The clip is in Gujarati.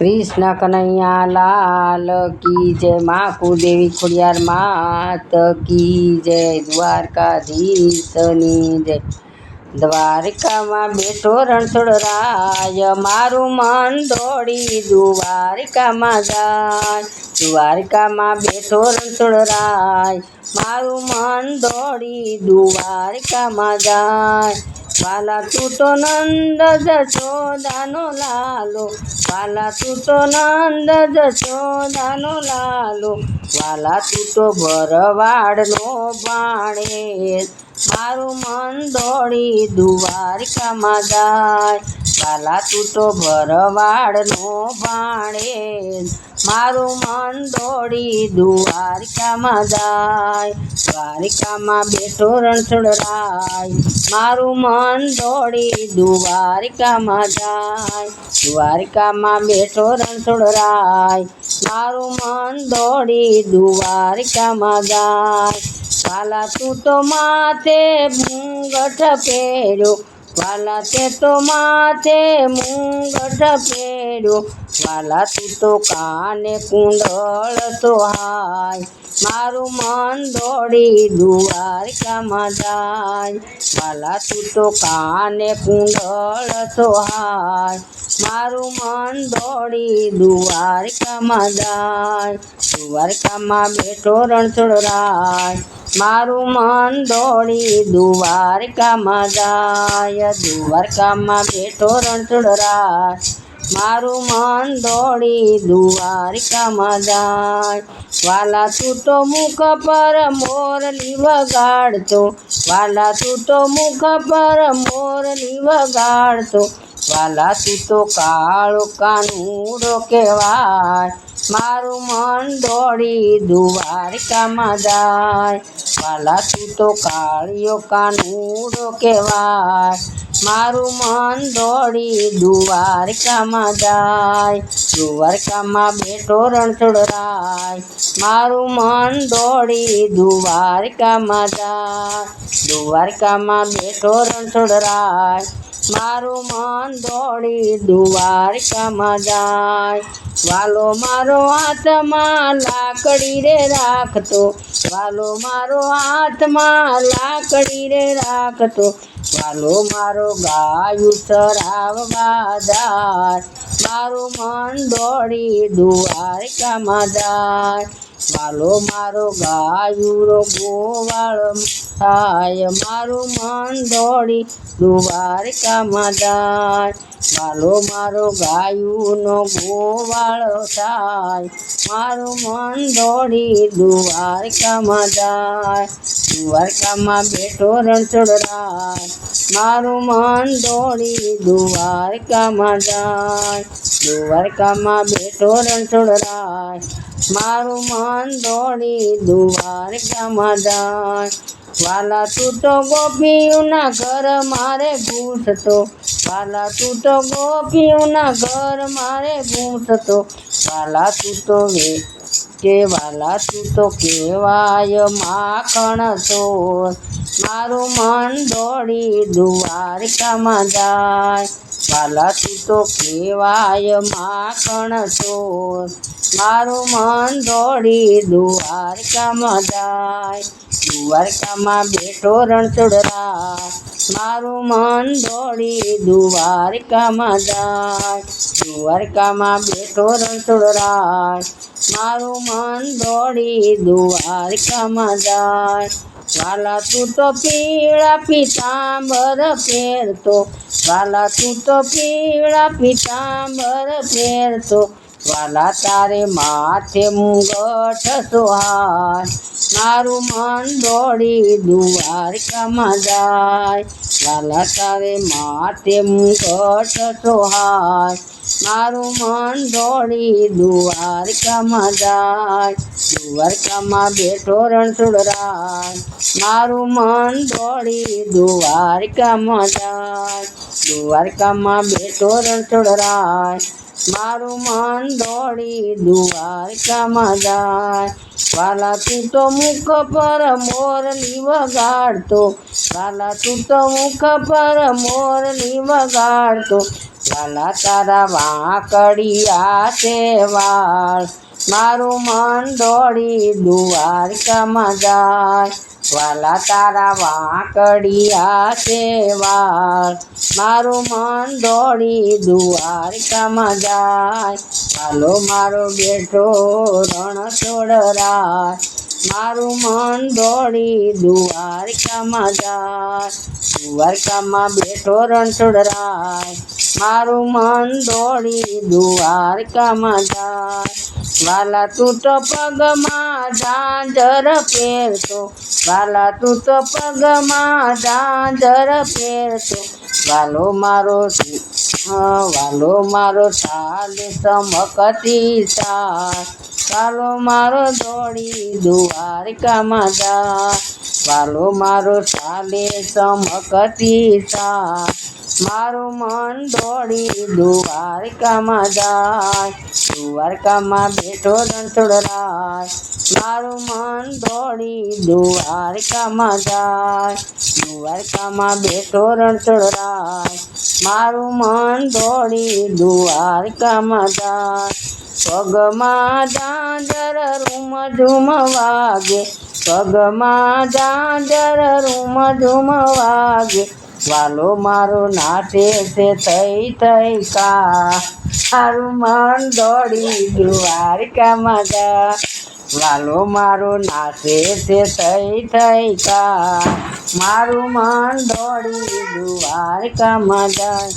कृष्ण कन्हैया लाल की जय। माँ कुलदेवी खोडियार मात की जय। દ્વારકાધીશની જય। દ્વારિકામાં બેઠો રણછોડરાય, મારું મન દોડી દ્વારિકામાં જાય। દ્વારિકામાં બેઠો રણછોડરાય, મારું મન દોડી દ્વારિકામાં જાય। વાલા તું તો નંદ જશોદાનો લાલો, વાલા તું તો નંદ જશોદાનો લાલો, વાલા તું તો ભરવાડનો ભાણેજ, મારું મન દોડી દ્વારિકામાં જાય। વાલા તું તો ભરવાડનો ભાણેજ, મારું મન દોડી દ્વારિકામાં જાય। દ્વારિકામાં બેઠો રણછોડરાય, મારું મન દોડી દ્વારિકામાં જાય। દ્વારિકામાં બેઠો રણછોડરાય, મારું મન દોડી દ્વારિકામાં જાય। વાલા તું તો માથે મુંગઠ પહેર્યો, વાલા તે તો માથે મુંગઠ પહેર્યો, વાલા તું તો કાને કુંડળ સોહાય, મારું મન દોડી દ્વારિકામાં જાય। વાલા તું તો કાને કુંડળ સોહાય, મારું મન દોડી દ્વારિકામાં જાય। દ્વારિકામાં બેઠો રણછોડરાય, મારું મન દોડી દ્વારિકામાં જાય। દ્વારકામાં બેઠો રણછોડરાય, મારું મન દોડી દ્વારિકામાં જાય। વાલા તું તો મુખ પર મોરલી વગાડતો, વાલા તું તો મુખ પર મોરલી વગાડતો, વાલા તું તો કાળો કાનુડો કહેવાય, મારું મન દોડી દ્વારિકામાં જાય। વાલા તું તો કાળિયો કાનુડો કહેવાય, મારું મન દોડી દ્વારિકામાં જાય। દ્વારકામાં બેઠો રણછોડરાય, મારું મન દોડી દ્વારિકામાં જાય। દ્વારકામાં બેઠો રણછોડરાય, મારું મન દોડી દ્વારિકામાં જાય। વાલો મારો હાથમાં લાકડી રે રાખતો, વાલો મારો હાથમાં લાકડી રે રાખતો, વાલો મારો ગાયું ચરાવવા જાય, મારું મન દોડી દ્વારિકામાં જાય। વાલો મારો ગાયુંનો ગોવાળ થાય, મારું મન દોડી દ્વારિકામાં જાય। વાલો મારો ગાયુંનો ગોવાળ થાય, મારું મન દોડી દ્વારિકામાં જાય। દ્વારકામાં બેઠો રણછોડરાય, મારું મન દોડી દ્વારિકામાં જાય। દ્વારકામાં બેઠો રણછોડરાય, મારું મન દોડી દ્વારિકામાં જાય। વાલા તું તો ગોપીઓના ઘર મારે ઘૂસતો, વાલા તું તો ગોપીઓના ઘર મારે ઘૂસતો, વાલા તું તો વાલા તું તો કહેવાય માખણ ચોર, મારું મન દોડી દ્વારિકામાં જાય। વાલા તું તો કહેવાય માખણ ચોર, મારું મન દોડી દ્વારિકામાં જાય। દ્વારકામાં બેઠો રણછોડરાય, મારું મન દોડી દ્વારિકામાં જાય। દ્વારકામાં બેઠો રણછોડરાય, મારું મન દોડી દ્વારિકામાં જાય। વાલા તું તો પીળા પીતાંબર પહેરતો, વાલા તું તો પીળા પીતાંબર પહેરતો, વાલા તારે માથે મુંગઠ સોહાય, મારું મન દોડી દ્વારિકામાં જાય। વાલા તારે માથે મુંગઠ સોહાય, મારું મન દોડી દ્વારિકામાં જાય। દ્વારકામાં બેઠો રણછોડરાય, મારું મન દોડી દ્વારિકામાં જાય। દ્વારકામાં બેઠો રણછોડરાય, મારું મન દોડી દ્વારિકામાં જાય। વાલા તું તો મુખ પર મોરલી વગાડતો, વાલા તું તો મુખ પર મોરલી વગાડતો, વાલા તારા વાંકડિયા છે વાળ, મારું મન દોડી દ્વારકામાં જાય. વાલા તારા વાંકડિયા છે વાળ, મારું મન દોડી દ્વારકામાં જાય. વાલો મારો બેઠો રણછોડરાય, મારું મન દોડી દ્વારકામાં જાય. દ્વારકામાં બેઠો રણછોડરાય, મારું મન દોડી દ્વારકામાં જાય. વાલા તું તો પગમાં ઝાંઝર પહેરતો, વાલા તું તો પગમાં ઝાંઝર પહેરતો, વાલો મારો ચાલે ચમકતી ચાલ, વાલો મારો દોડી દ્વારકામાં જાય. વાલો મારો ચાલે ચમકતી ચાલ, મારું મન દોડી દ્વારકામાં જાય. દ્વારકામાં બેઠો રણછોડરાય, મારું મન દોડી દ્વારકામાં જાય. દ્વારકામાં બેઠો રણછોડરાય, મારું મન દોડી દ્વારકામાં જાય. પગમાં ઝાંઝર રૂમ ઝૂમ વાગે, પગમાં ઝાંઝર રૂમ ઝૂમ વાગે, વાલો મારો નાચે છે થઈ થઈ કા, મારું મન દોડી દ્વારકામાં જાય. વાલો મારો નાચે છે થઈ થઈ કા, મારું મન દોડી દ્વારકામાં જાય.